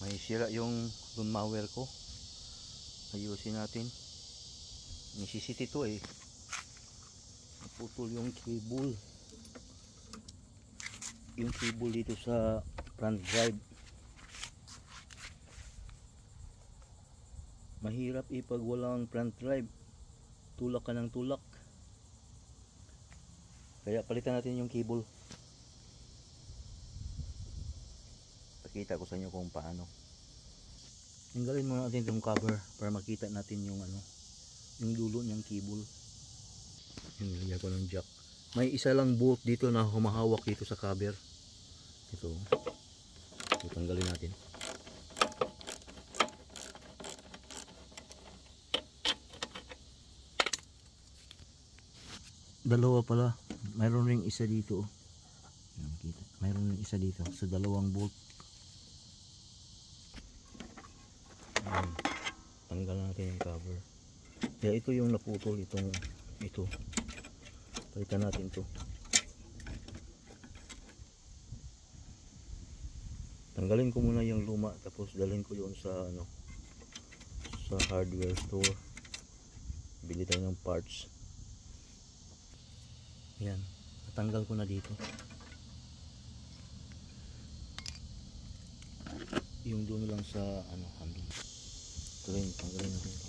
May sira yung lawnmower ko. Ayusin natin. Necessity to eh. Naputol yung cable. Yung cable dito sa front drive. Mahirap ipag walang front drive. Tulak ka ng tulak. Kaya palitan natin yung cable. Pakita ko sa inyo kung paano. Tinggalin muna natin itong cover para makita natin yung yung dulo niyang cable. Yung nilagyan ko ng jack. May isa lang bolt dito na humahawak dito sa cover. Ito. Tanggalin natin. Dalawa pala. Mayroon ring isa dito. Mayroon ring isa dito sa dalawang bolt. Tanggal natin yung cover. Kaya ito yung naputol, ito. Palitan natin to. Tanggalin ko muna yung luma, tapos dalhin ko yun sa sa hardware store. Bili tayo ng parts. Yan, natanggal ko na dito. Yung doon lang sa handle. Ito rin, tanggalin natin ito.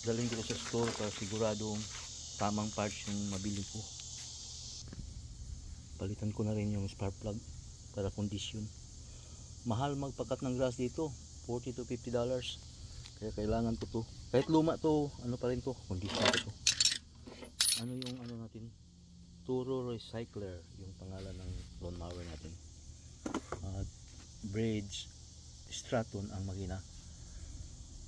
Dalhin ko sa store para siguradong tamang parts yung mabili ko. Palitan ko na rin yung spark plug para condition. Mahal magpakat ng grass dito, $40 to $50. Kaya kailangan ko to. Kahit luma to, pa rin to, condition ko to. Yung natin? Turo Recycler, yung pangalan ng lawnmower natin. At Bridge Straton ang makina.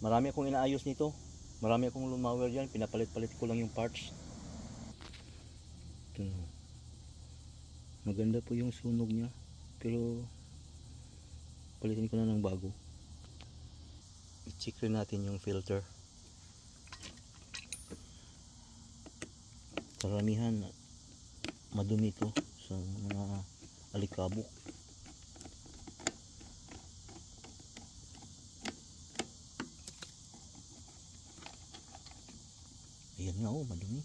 Marami akong inaayos nito. Marami akong lawnmower dyan, pinapalit-palit ko lang yung parts. Ito. Maganda po yung sunog niya, pero palitin ko na ng bago. I-check rin natin yung filter. Karamihan madumi ito sa mga alikabok. Ayan nga, madumi.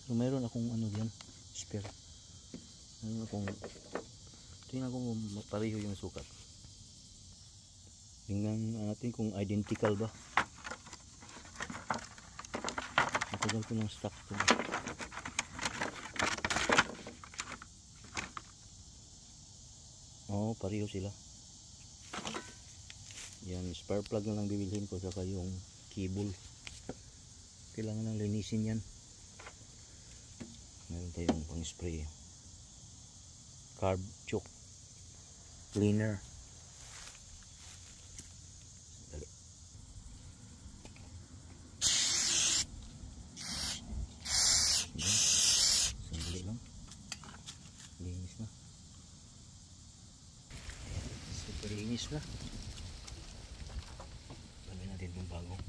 Pero mayroon akong diyan, spare. Mayroon akong, tingnan ko pareho yung sukat. Tingnan natin kung identical ba. Matagal ko ng stock ito. Oo, pareho sila. Yan, spare plug na lang bibilhin ko, saka yung cable. Kailangan ng linisin yan. Meron tayong pang spray. Carb choke cleaner. Dali. Sandali lang. Linis na. Super linis na. Gawin natin itong bago.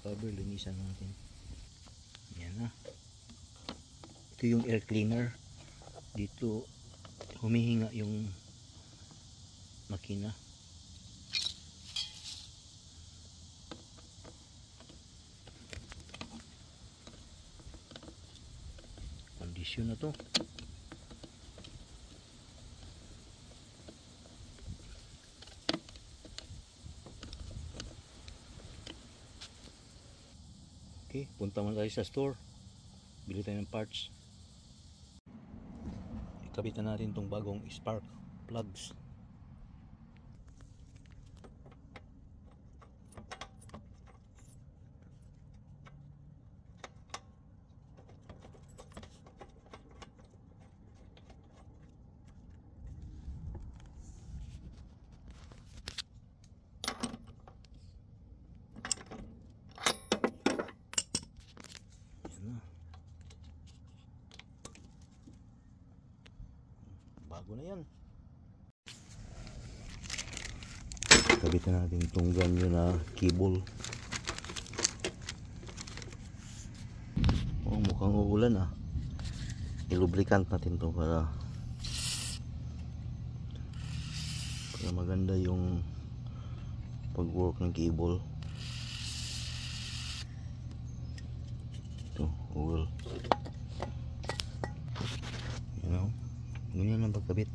Cover, linisan natin. Yan na. Ito yung air cleaner. Dito humihinga yung makina. Kondisyon na to. Okay, punta muna tayo sa store. Bili tayo ng parts. Ikabit na natin itong bagong spark plugs. bago na yan. Kabit na natin itong ganyo na cable. Oh, mukhang uulan ah. I-lubricant natin to para maganda yung pag-work ng cable. Ito, oil. You know, ganyan ang pagkabit.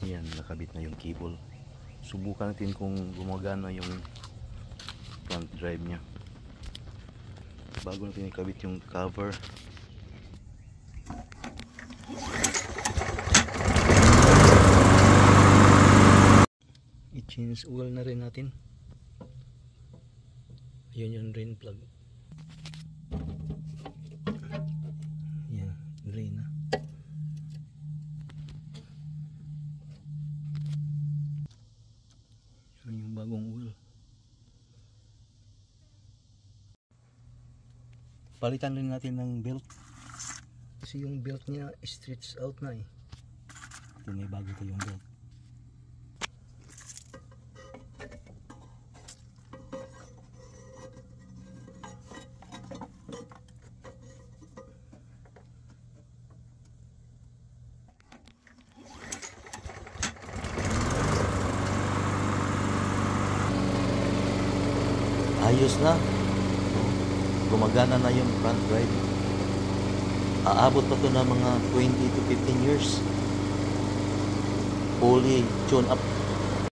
Yan, nakabit na yung cable. Subukan natin kung gumagana yung front drive nya bago natin ikabit yung cover. I-change oil na rin natin. Yun yung drain plug. Yan, drain na. Yung bagong oil. Palitan rin natin ng belt kasi yung belt niya stretch out na eh. Ito, may bago tayong belt. Ayos na. Gumagana na yung front drive. Aabot pa to na mga 20 to 15 years. Fully tune up.